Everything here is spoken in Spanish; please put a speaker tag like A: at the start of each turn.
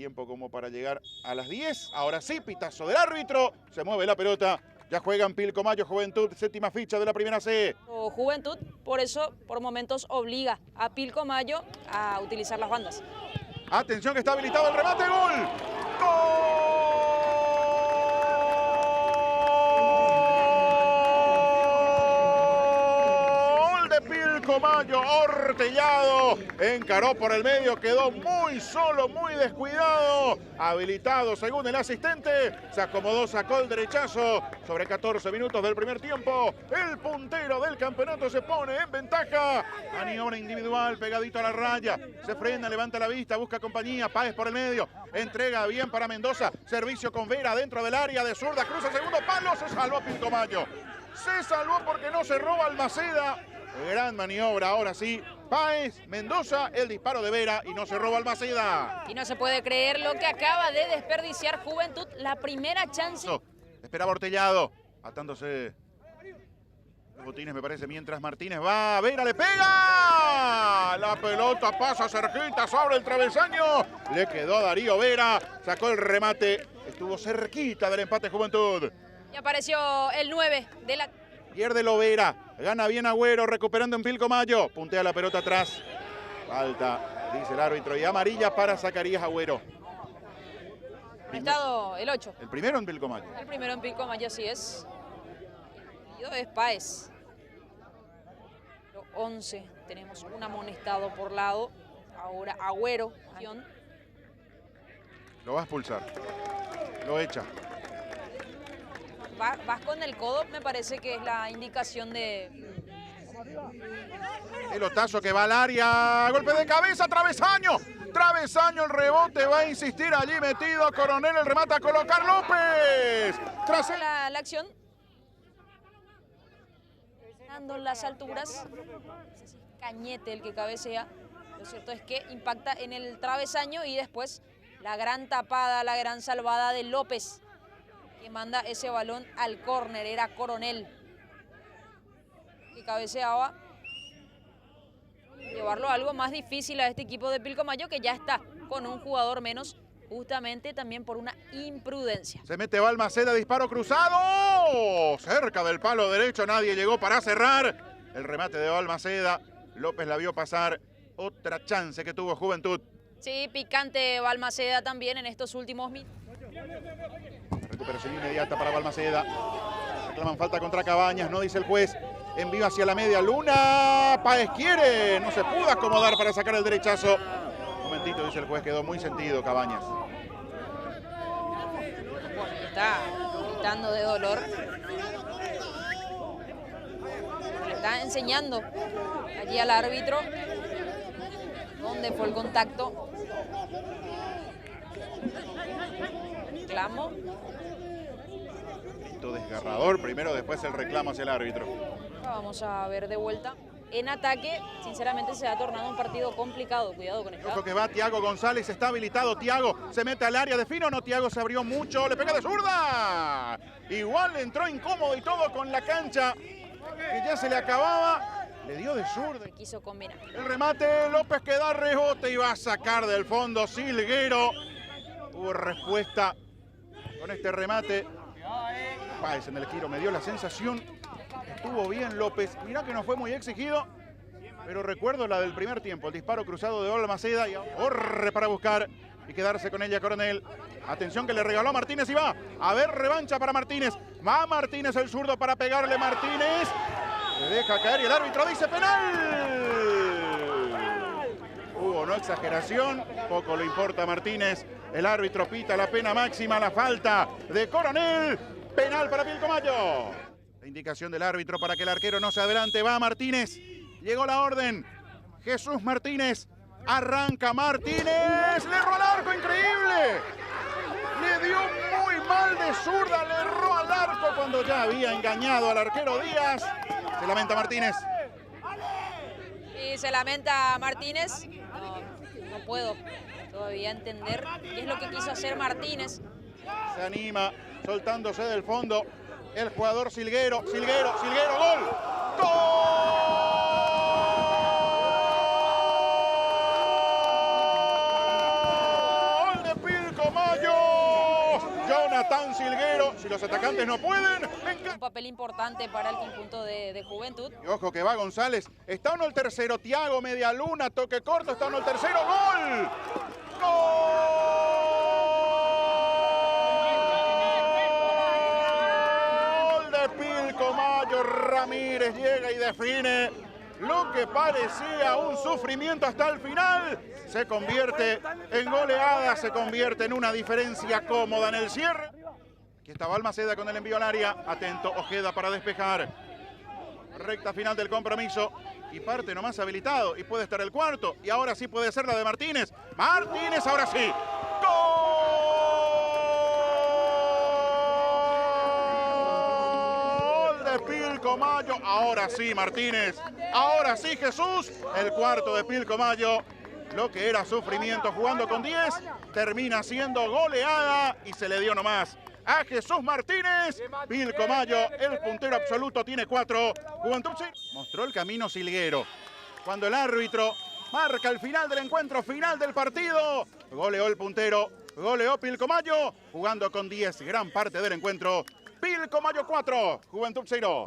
A: tiempo como para llegar a las 10. Ahora sí, pitazo del árbitro. Se mueve la pelota. Ya juegan Pilcomayo, Juventud, séptima ficha de la primera C.
B: Juventud, por eso, por momentos, obliga a Pilcomayo a utilizar las bandas.
A: Atención que está habilitado el remate, ¡gol! ¡Gol de Pilcomayo! Ortellado, encaró por el medio, quedó muy solo, muy descuidado. Habilitado según el asistente, se acomodó, sacó el derechazo. Sobre 14 minutos del primer tiempo, el puntero del campeonato se pone en ventaja. Maniobra individual, pegadito a la raya. Se frena, levanta la vista, busca compañía. Páez por el medio, entrega bien para Mendoza. Servicio con Vera dentro del área de zurda. Cruza segundo palo, se salvó Pilcomayo. Se salvó porque no se roba Almaceda. Gran maniobra, ahora sí. Páez, Mendoza, el disparo de Vera y no se roba Almaceda.
B: Y no se puede creer lo que acaba de desperdiciar Juventud, la primera chance.
A: Esperaba Ortellado, atándose los botines me parece, mientras Martínez va, Vera le pega. La pelota pasa cerquita sobre el travesaño. Le quedó a Darío Vera, sacó el remate, estuvo cerquita del empate Juventud.
B: Y apareció el 9 de la...
A: Pierde Lovera, gana bien Agüero, recuperando en Pilcomayo. Puntea la pelota atrás. Falta, dice el árbitro, y amarilla para Zacarías Agüero.
B: Estado el 8.
A: El primero en Pilcomayo.
B: El primero en Pilcomayo, así es. El es Páez. 11, tenemos un amonestado por lado. Ahora Agüero.
A: Lo va a expulsar. Lo echa.
B: Vas con el codo, me parece que es la indicación de...
A: Pelotazo que va al área, golpe de cabeza, travesaño. Travesaño, el rebote, va a insistir allí metido. Coronel, el remata a colocar López. Tras
B: la acción. Dando las alturas. Es Cañete el que cabecea. Lo cierto es que impacta en el travesaño y después la gran tapada, la gran salvada de López, que manda ese balón al córner. Era Coronel que cabeceaba. Llevarlo a algo más difícil a este equipo de Pilcomayo, que ya está con un jugador menos, justamente también por una imprudencia.
A: Se mete Balmaceda, disparo cruzado. Cerca del palo derecho, nadie llegó para cerrar. El remate de Balmaceda, López la vio pasar. Otra chance que tuvo Juventud.
B: Sí, picante Balmaceda también en estos últimos minutos.
A: Recuperación inmediata para Balmaceda. Reclaman falta contra Cabañas, no dice el juez. Envío hacia la media luna. Páez quiere. No se pudo acomodar para sacar el derechazo. Un momentito, dice el juez, quedó muy sentido Cabañas.
B: Está gritando de dolor. Le está enseñando allí al árbitro dónde fue el contacto. Reclamo.
A: Desgarrador, primero, después el reclamo hacia el árbitro.
B: Vamos a ver de vuelta. En ataque, sinceramente, se ha tornado un partido complicado. Cuidado con esto.
A: Ojo que va Tiago González, está habilitado Tiago. Se mete al área de Fino, no, Tiago se abrió mucho, le pega de zurda. Igual entró incómodo y todo con la cancha, que ya se le acababa. Le dio de zurda.
B: Quiso combinar.
A: El remate, López que da rebote y va a sacar del fondo Silguero. Hubo respuesta con este remate. Páez en el giro, me dio la sensación. Estuvo bien López. Mirá que no fue muy exigido, pero recuerdo la del primer tiempo. El disparo cruzado de Balmaceda y corre para buscar y quedarse con ella Coronel. Atención que le regaló a Martínez y va. A ver, revancha para Martínez. Va Martínez, el zurdo para pegarle. Martínez le deja caer y el árbitro dice penal. Hubo no exageración, poco le importa a Martínez. El árbitro pita la pena máxima, la falta de Coronel. Penal para Pilcomayo. La indicación del árbitro para que el arquero no se adelante. Va Martínez. Llegó la orden. Jesús Martínez. Arranca Martínez. Le erró al arco, increíble. Le dio muy mal de zurda. Le erró al arco cuando ya había engañado al arquero Díaz. Se lamenta Martínez.
B: Y se lamenta Martínez. No puedo todavía entender qué es lo que quiso hacer Martínez.
A: Se anima, soltándose del fondo. El jugador Silguero, gol. ¡Gol de sea tan silguero. Si los atacantes no pueden,
B: Un papel importante para el conjunto de Juventud.
A: y ojo que va González. Está uno el tercero. Thiago, media luna, toque corto. Está uno el tercero. ¡Gol! ¡Gol de Pilcomayo! Ramírez llega y define. Lo que parecía un sufrimiento hasta el final se convierte en goleada, se convierte en una diferencia cómoda en el cierre. Aquí está Balmaceda con el envío al área. Atento, Ojeda para despejar. Recta final del compromiso. Y parte nomás habilitado. Y puede estar el cuarto. Y ahora sí puede ser la de Martínez. Martínez, ahora sí. ¡Gol de Pilcomayo! Ahora sí, Martínez. Ahora sí, Jesús. El cuarto de Pilcomayo. Lo que era sufrimiento jugando con 10. Termina siendo goleada. Y se le dio nomás a Jesús Martínez. Pilcomayo, el puntero absoluto, tiene 4. Juventud mostró el camino silguero. Cuando el árbitro marca el final del encuentro, final del partido, goleó el puntero, goleó Pilcomayo, jugando con 10 gran parte del encuentro. Pilcomayo 4, Juventud 0.